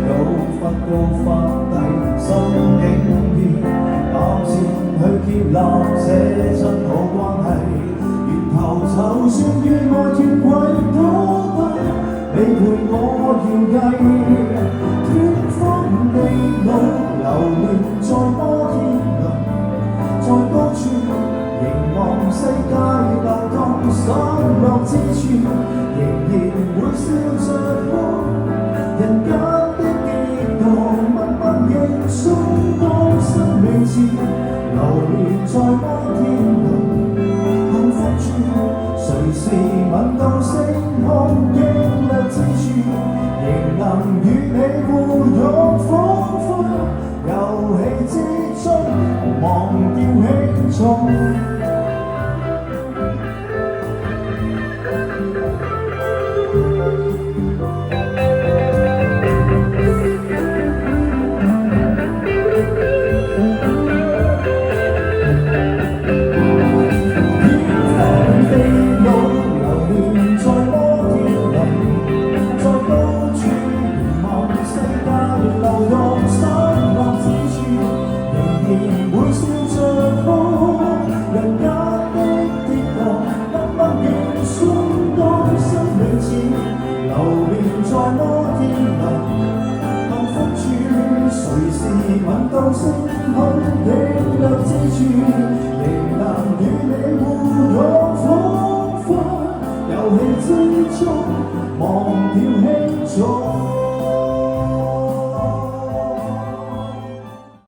有發高發低心境變，淡前去建立這真好關係，然後就算意外脫軌都不，你陪我搖曳，天荒地老流連在摩天輪，在高處凝望世界流動散落之處，仍然會笑着哭。人間的跌宕，默默認送當生命字，流連在摩天輪，幸福處誰是吻到星空經歷之處，仍能與你互擁彷彿遊戲之中忘掉輕重。流連在摩天輪，幸福處誰是吻到星空經歷之處。